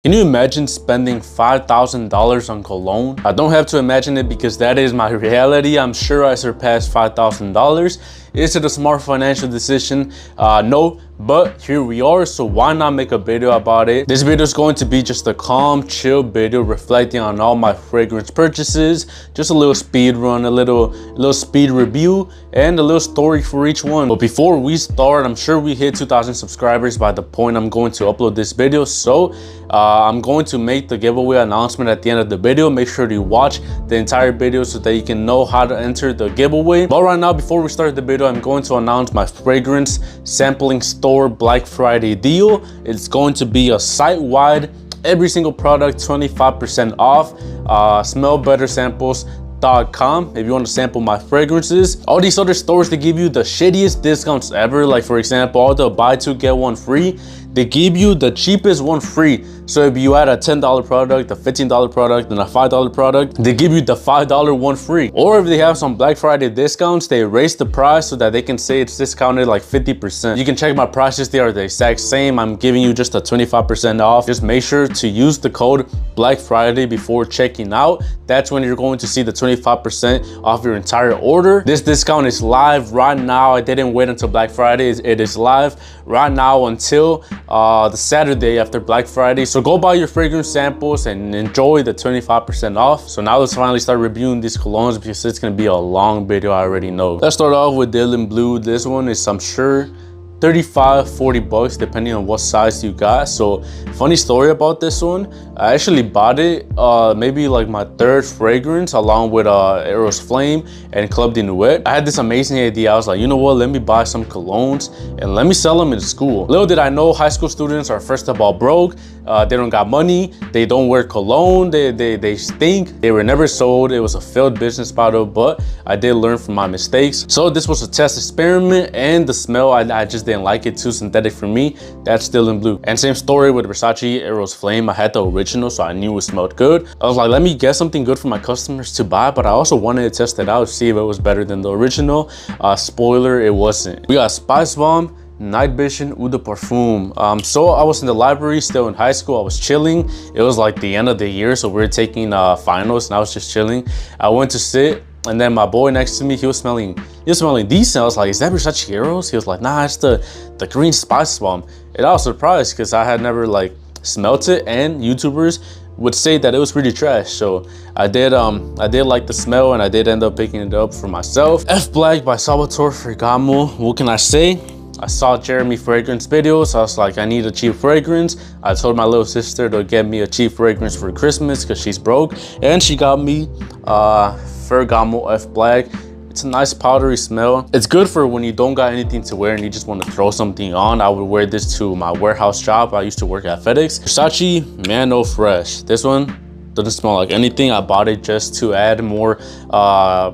Can you imagine spending $5,000 on cologne? I don't have to imagine it because that is my reality. I'm sure I surpassed $5,000. Is it a smart financial decision? No, but here we are, so why not make a video about it? This video is going to be just a calm, chill video reflecting on all my fragrance purchases, just a little speed run, a little speed review, and a little story for each one. But before we start, I'm sure we hit 2,000 subscribers by the point I'm going to upload this video, so I'm going to make the giveaway announcement at the end of the video. Make sure to watch the entire video so that you can know how to enter the giveaway. But right now, before we start the video, I'm going to announce my fragrance sampling store Black Friday deal. It's going to be a site-wide, every single product 25% off. Smellbettersamples.com if you want to sample my fragrances. All these other stores, they give you the shittiest discounts ever. Like for example, all the buy two get one free, they give you the cheapest one free. So if you add a $10 product, a $15 product, and a $5 product, they give you the $5 one free. Or if they have some Black Friday discounts, they raise the price so that they can say it's discounted like 50%. You can check my prices, they are the exact same. I'm giving you just a 25% off. Just make sure to use the code Black Friday before checking out. That's when you're going to see the 25% off your entire order. This discount is live right now. I didn't wait until Black Friday. It is live right now until the Saturday after Black Friday. So go buy your fragrance samples and enjoy the 25% off. So now let's finally start reviewing these colognes because it's gonna be a long video, I already know. Let's start off with Dylan Blue. This one is, I'm sure, 35-40 bucks depending on what size you got. So funny story about this one, I actually bought it maybe like my third fragrance along with Eros Flame and Club de Nuit. I had this amazing idea. I was like, you know what, let me buy some colognes and let me sell them in school. Little did I know, high school students are first of all broke. They don't got money, they don't wear cologne, they stink, they were never sold. It was a failed business model, but I did learn from my mistakes. So this was a test experiment, and the smell, I just didn't like it, too synthetic for me. That's Dylan Blue. And same story with Versace Eros Flame. I had the original, so I knew it smelled good. I was like, let me get something good for my customers to buy, but I also wanted to test it out, see if it was better than the original. Spoiler, it wasn't. We got Spice Bomb Night Vision Eau de Parfum. So I was in the library, still in high school. I was chilling. It was like the end of the year, so we were taking finals, and I was just chilling. I went to sit, and then my boy next to me, he was smelling decent. I was like, is that Versace Eros? He was like, nah, it's the green Spice Bomb. And I was surprised because I had never like smelt it, and YouTubers would say that it was pretty trash. So I did like the smell, and I did end up picking it up for myself. F Black by Salvatore Ferragamo. What can I say? I saw Jeremy fragrance videos. I was like, I need a cheap fragrance. I told my little sister to get me a cheap fragrance for Christmas because she's broke, and she got me Ferragamo F Black. It's a nice powdery smell. It's good for when you don't got anything to wear and you just want to throw something on. I would wear this to my warehouse job. I used to work at FedEx. Versace Man Eau Fresh. This one doesn't smell like anything. I bought it just to add more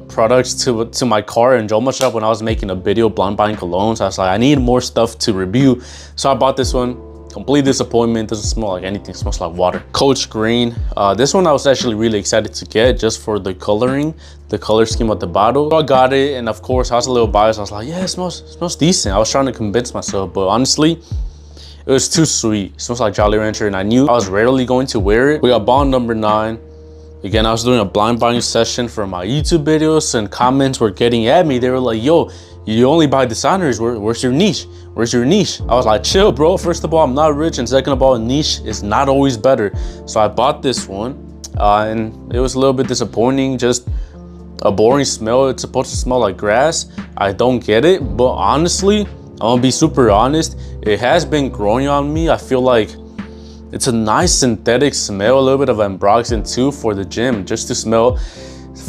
products to my car and Joma shop. When I was making a video blind buying colognes, I was like, I need more stuff to review, so I bought this one. Complete disappointment. Doesn't smell like anything. It smells like water. Coach Green. This one I was actually really excited to get just for the coloring, the color scheme of the bottle. So I got it, and of course I was a little biased. I was like, yeah, it smells decent. I was trying to convince myself, but honestly, it was too sweet. It smells like Jolly Rancher, and I knew I was rarely going to wear it. We got Bond number 9. Again, I was doing a blind buying session for my YouTube videos, and comments were getting at me. They were like, yo, you only buy designers. Where's your niche? Where's your niche? I was like, chill, bro. First of all, I'm not rich, and second of all, niche is not always better. So I bought this one, and it was a little bit disappointing. Just a boring smell. It's supposed to smell like grass. I don't get it, but honestly, I'm gonna be super honest, it has been growing on me. I feel like it's a nice synthetic smell, a little bit of ambroxan too for the gym, just to smell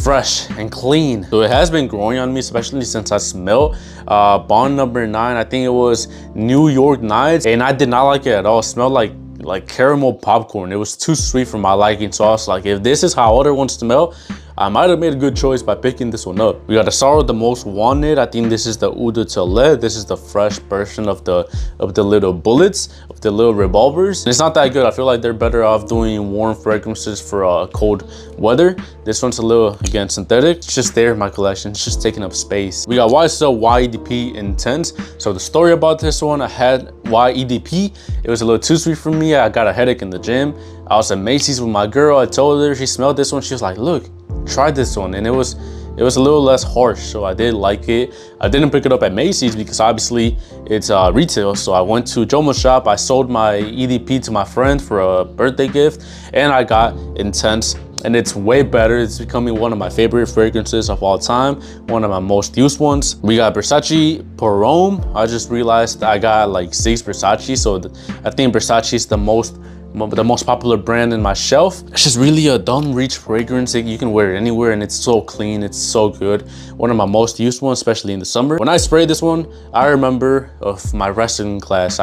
fresh and clean. So it has been growing on me, especially since I smelled Bond number 9. I think it was New York Nights, and I did not like it at all. It smelled like caramel popcorn. It was too sweet for my liking. So I was like, if this is how other ones smell, I might have made a good choice by picking this one up. We got Asaro the Most Wanted. I think this is the Eau de Toilette. This is the fresh version of the little bullets, of the little revolvers. And it's not that good. I feel like they're better off doing warm fragrances for cold weather. This one's a little, again, synthetic. It's just there in my collection. It's just taking up space. We got YSL YEDP Intense. So the story about this one, I had EDP. It was a little too sweet for me. I got a headache in the gym. I was at Macy's with my girl. I told her, she smelled this one. She was like, look, try this one. And it was a little less harsh, so I did like it. I didn't pick it up at Macy's because obviously it's retail. So I went to Jomo's shop. I sold my EDP to my friend for a birthday gift, and I got Intense. And it's way better. It's becoming one of my favorite fragrances of all time, one of my most used ones. We got Versace Pour Homme. I just realized I got like 6 Versace, so I think Versace is the most popular brand in my shelf. It's just really a don't reach fragrance. You can wear it anywhere, and it's so clean, it's so good. One of my most used ones, especially in the summer. When I sprayed this one, I remember of my wrestling class.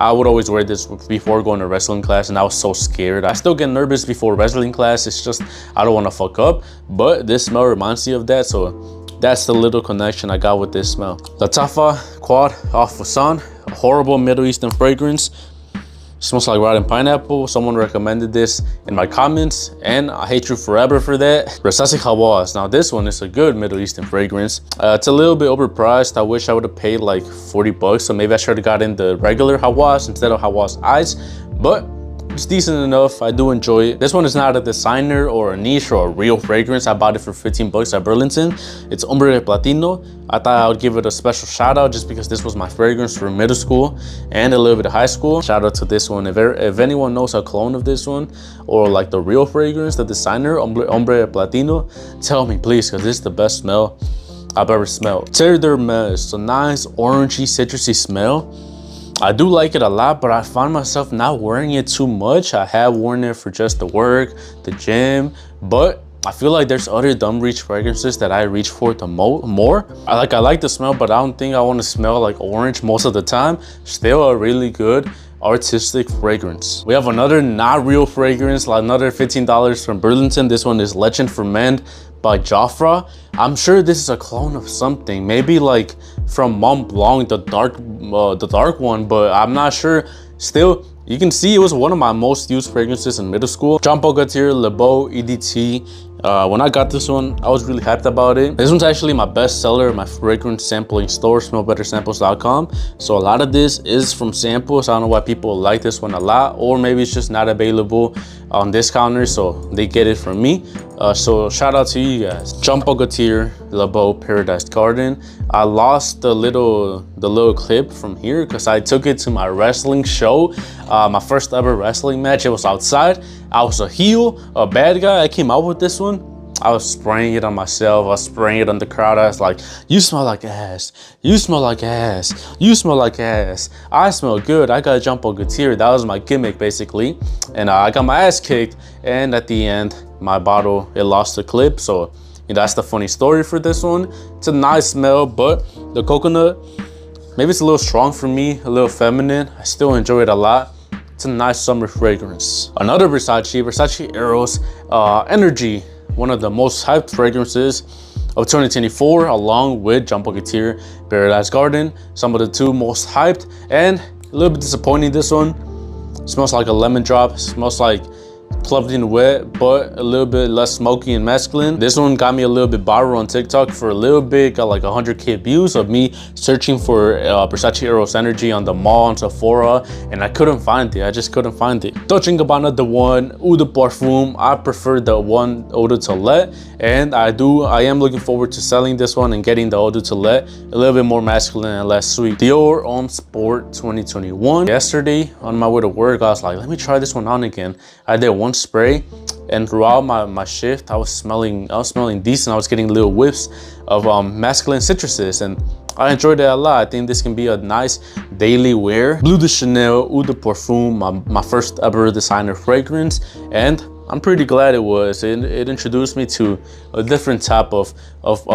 I would always wear this before going to wrestling class, and I was so scared. I still get nervous before wrestling class. It's just, I don't want to fuck up, but this smell reminds me of that. So that's the little connection I got with this smell. Lattafa Quad Au Fusan, a horrible Middle Eastern fragrance. Smells like rotten pineapple. Someone recommended this in my comments, and I hate you forever for that. Versace Hawas. Now this one is a good Middle Eastern fragrance. It's a little bit overpriced. I wish I would have paid like 40 bucks. So maybe I should have gotten the regular Hawas instead of Hawas Ice, but it's decent enough. I do enjoy it. This one is not a designer or a niche or a real fragrance. I bought it for 15 bucks at Burlington. It's Ombre Platino. I thought I would give it a special shout out just because this was my fragrance for middle school and a little bit of high school. Shout out to this one. If anyone knows a clone of this one or like the real fragrance, the designer, Ombre Platino, tell me please, because this is the best smell I've ever smelled. Terre d'Hermès, it's a nice orangey, citrusy smell. I do like it a lot, but I find myself not wearing it too much. I have worn it for just the work, the gym, but I feel like there's other dumb reach fragrances that I reach for the more. I like the smell, but I don't think I want to smell like orange most of the time. Still a really good artistic fragrance. We have another not real fragrance, like another $15 from Burlington. This one is Legend for Men by Jafra. I'm sure this is a clone of something, maybe like from Mont Blanc, the dark one, but I'm not sure. Still, you can see it was one of my most used fragrances in middle school. Jean Paul Gaultier Le Beau EDT. When I got this one, I was really hyped about it. This one's actually my best seller, my fragrance sampling store, smellbettersamples.com. So a lot of this is from samples. I don't know why people like this one a lot, or maybe it's just not available on discounters, so they get it from me. So shout out to you guys. Jean Paul Gaultier Le Beau Paradise Garden. I lost the little clip from here because I took it to my wrestling show, my first ever wrestling match. It was outside. I was a heel, a bad guy. I came out with this one. I was spraying it on myself. I was spraying it on the crowd. I was like, you smell like ass. You smell like ass. You smell like ass. I smell good. I got Jean Paul Gaultier. That was my gimmick basically. And I got my ass kicked. And at the end, my bottle, it lost the clip. So that's the funny story for this one. It's a nice smell, but the coconut, maybe it's a little strong for me, a little feminine. I still enjoy it a lot. It's a nice summer fragrance. Another Versace Eros Energy, one of the most hyped fragrances of 2024, along with Jean Paul Gaultier Paradise Garden. Some of the two most hyped, and a little bit disappointing. This one smells like a lemon drop. Smells like Plumped and Wet, but a little bit less smoky and masculine. This one got me a little bit viral on TikTok for a little bit, got like 100K views of me searching for Versace Eros Energy on the mall, on Sephora, and I couldn't find it. I just couldn't find it. Dolce & Gabbana, the one Eau de Parfum. I prefer the one Eau de Toilette, and I am looking forward to selling this one and getting the Eau de Toilette, a little bit more masculine and less sweet. Dior Homme Sport 2021. Yesterday on my way to work, I was like, let me try this one on again. I did one spray, and throughout my shift, I was smelling decent. I was getting little whiffs of masculine citruses, and I enjoyed it a lot. I think this can be a nice daily wear. Bleu de Chanel Eau de Parfum, my first ever designer fragrance, and I'm pretty glad it was. It introduced me to a different type of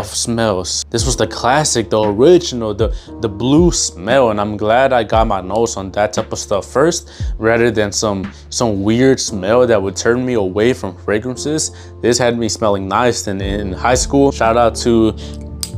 smells. This was the classic, the original, the blue smell, and I'm glad I got my nose on that type of stuff first, rather than some weird smell that would turn me away from fragrances. This had me smelling nice in high school. Shout out to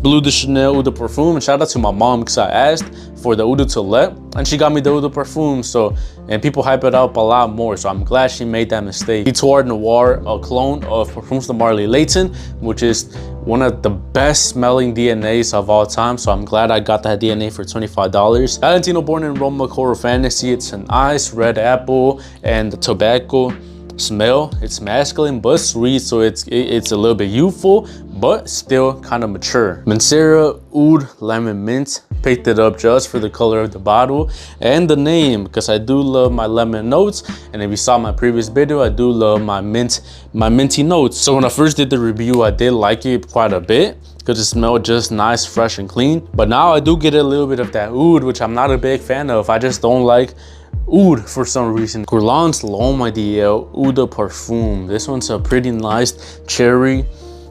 Bleu de Chanel Eau de Parfum, and shout out to my mom because I asked for the Eau de Toilette and she got me the Eau de Parfum. So, and people hype it up a lot more, so I'm glad she made that mistake. Etoile Noir, a clone of Parfums de Marley Layton, which is one of the best smelling DNAs of all time. So I'm glad I got that DNA for $25. Valentino Born in Roma Coral Fantasy. It's an ice, red apple, and the tobacco smell. It's masculine but sweet, so it's a little bit youthful but still kind of mature. Mancera Oud Lemon Mint. Picked it up just for the color of the bottle and the name, because I do love my lemon notes, and if you saw my previous video, I do love my minty notes. So when I first did the review, I did like it quite a bit because it smelled just nice, fresh, and clean. But now I do get a little bit of that oud, which I'm not a big fan of. I just don't like oud for some reason. Guerlain's L'Homme Ideal Eau de Parfum. This one's a pretty nice cherry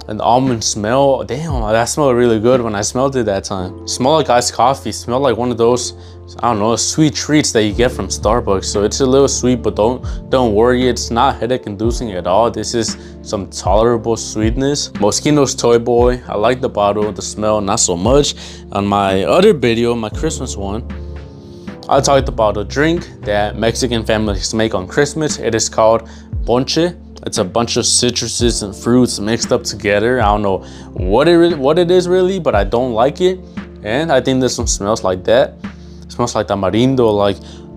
and almond smell. Damn, that smelled really good when I smelled it that time. Smell like iced coffee. Smell like one of those, I don't know, sweet treats that you get from Starbucks. So it's a little sweet, but don't worry, it's not headache inducing at all. This is some tolerable sweetness. Moschino's Toy Boy. I like the bottle, the smell not so much. On my other video, my Christmas one, I talked about a drink that Mexican families make on Christmas. It is called ponche. It's a bunch of citruses and fruits mixed up together. I don't know what it is really, but I don't like it. And I think this one smells like that. It smells like tamarindo,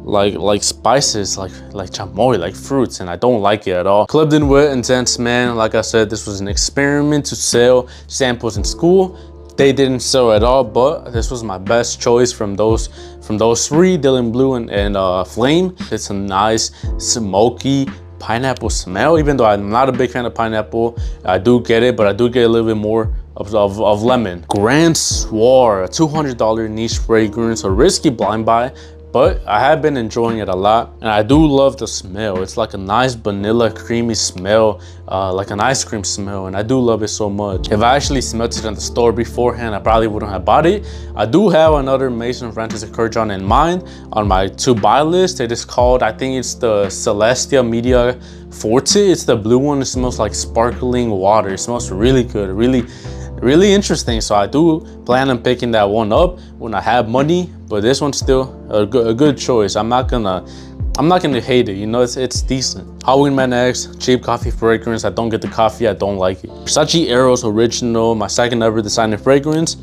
like spices, like chamoy, like fruits, and I don't like it at all. Clubbed in with Intense Man. Like I said, this was an experiment to sell samples in school. They didn't sell at all, but this was my best choice from those three, Dylan Blue and Flame. It's a nice smoky pineapple smell. Even though I'm not a big fan of pineapple, I do get it, but I do get a little bit more of lemon. Grand Soir, a $200 niche fragrance, a risky blind buy, but I have been enjoying it a lot, and I do love the smell. It's like a nice vanilla creamy smell, like an ice cream smell, and I do love it so much. If I actually smelled it in the store beforehand, I probably wouldn't have bought it. I do have another Maison Francis Kurkdjian in mind on my to buy list. It is called, I think it's the Celestia Media Forte. It's the blue one. It smells like sparkling water. It smells really good, really interesting. So I do plan on picking that one up when I have money, but this one's still a good choice. I'm not gonna hate it, you know, it's decent. Halloween Man X, cheap coffee fragrance. I don't get the coffee, I don't like it. Versace Eros Original, my second ever designer fragrance.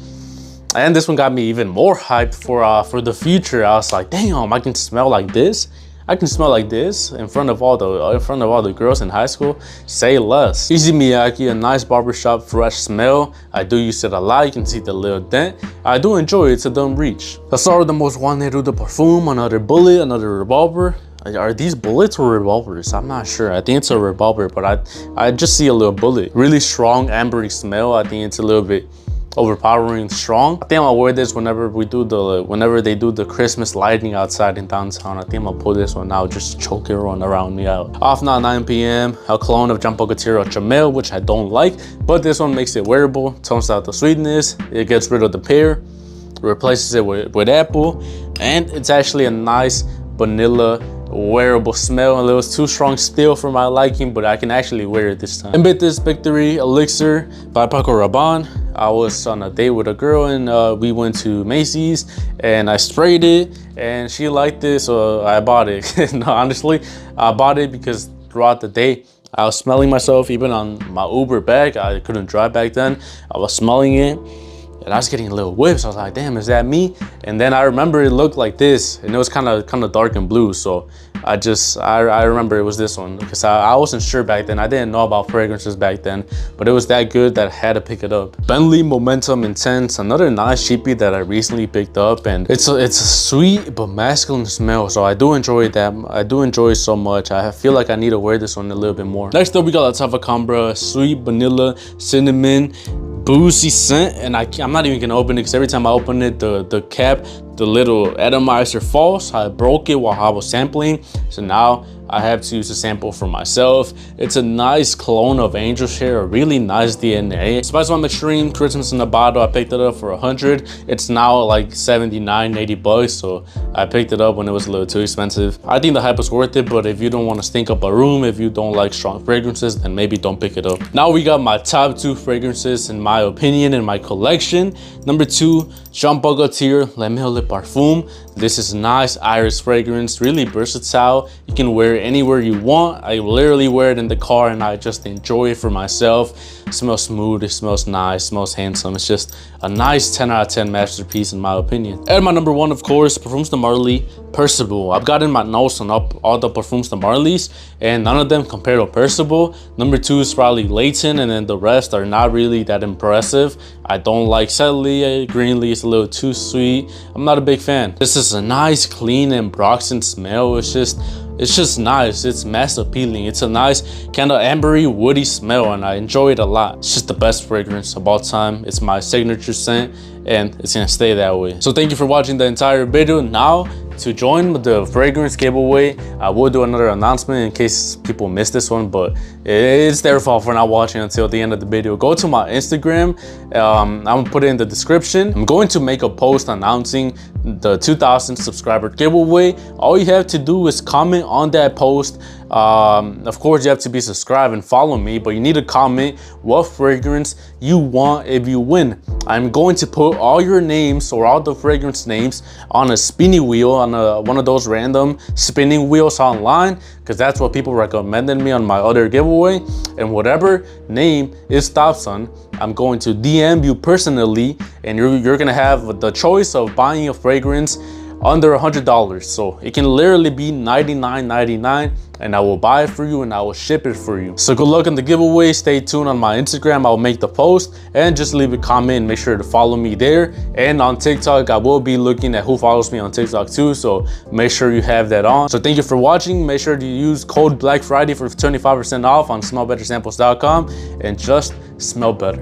And this one got me even more hyped for the future. I was like, damn, I can smell like this. I can smell like this in front of all the girls in high school. Say less. Issey Miyake, a nice barbershop fresh smell. I do use it a lot. You can see the little dent. I do enjoy it. It's a dumb reach. Hussar the Most Wanted Eau de Parfum, another bullet, another revolver. Are these bullets or revolvers? I'm not sure. I think it's a revolver, but I just see a little bullet. Really strong ambery smell. I think it's a little bit overpowering strong. I think I'll wear this whenever they do the Christmas lighting outside in downtown. I think I'll pull this one out, just choke everyone around me out. Off Now 9 p.m. a clone of Jean Paul Gaultier Chamel, which I don't like, but this one makes it wearable, tones out the sweetness, it gets rid of the pear, replaces it with apple, and it's actually a nice vanilla wearable smell. It was too strong still for my liking, but I can actually wear it this time. Invictus Victory Elixir by Paco Rabanne. I was on a date with a girl, and we went to Macy's, and I sprayed it, and she liked it, so I bought it. No, honestly, I bought it because throughout the day I was smelling myself. Even on my Uber back, I couldn't drive back then, I was smelling it, and I was getting little whiffs. I was like, damn, is that me? And then I remember it looked like this, and it was kind of dark and blue. So I remember it was this one, because I wasn't sure back then. I didn't know about fragrances back then, but it was that good that I had to pick it up. Bentley Momentum Intense, another nice cheapie that I recently picked up, and it's a sweet but masculine smell. So I do enjoy that. I do enjoy it so much. I feel like I need to wear this one a little bit more. Next up, we got La Tavacambra Sweet Vanilla Cinnamon Boozy scent, and I'm not even gonna open it because every time I open it, the cap, the little atomizer falls. I broke it while I was sampling, so now I have to use a sample for myself. It's a nice clone of Angel Share, a really nice DNA. Spice Bomb Extreme Christmas in a bottle. I picked it up for 100. It's now like 79, 80 bucks, so I picked it up when it was a little too expensive. I think the hype was worth it, but if you don't want to stink up a room, if you don't like strong fragrances, then maybe don't pick it up. Now we got my top 2 fragrances in my opinion in my collection. Number 2, Jean Paul Gaultier Les Miel de Parfum. This is nice iris fragrance, really versatile. You can wear it anywhere you want. I literally wear it in the car and I just enjoy it for myself. It smells smooth, it smells nice, smells handsome. It's just a nice 10 out of 10 masterpiece in my opinion. And my number one, of course, Parfums de Marly Percival. I've gotten my notes on all the Parfums de Marlys and none of them compare to Percival. Number two is probably Layton, and then the rest are not really that impressive. I don't like Sedley, Greenlee is a little too sweet. I'm not a big fan. This is a nice, clean and Broxton smell. It's just nice. It's mass appealing. It's a nice kind of ambery, woody smell, and I enjoy it a lot. It's just the best fragrance of all time. It's my signature scent, and it's gonna stay that way. So thank you for watching the entire video. Now, to join the fragrance giveaway, I will do another announcement in case people missed this one, but it's their fault for not watching until the end of the video. Go to my Instagram. I'm gonna put it in the description. I'm going to make a post announcing the 2,000 subscriber giveaway. All you have to do is comment on that post. Of course, you have to be subscribed and follow me, but you need to comment what fragrance you want if you win. I'm going to put all your names, or all the fragrance names, on a spinny wheel, on one of those random spinning wheels online, because that's what people recommended me on my other giveaway. And whatever name is Dobson, I'm going to DM you personally, and you're gonna have the choice of buying a fragrance under $100. So it can literally be $99.99, and I will buy it for you and I will ship it for you. So good luck on the giveaway. Stay tuned on my Instagram. I'll make the post, and just leave a comment and make sure to follow me there. And on TikTok, I will be looking at who follows me on TikTok too, so make sure you have that on. So thank you for watching. Make sure to use code Black Friday for 25% off on smellbettersamples.com, and just smell better.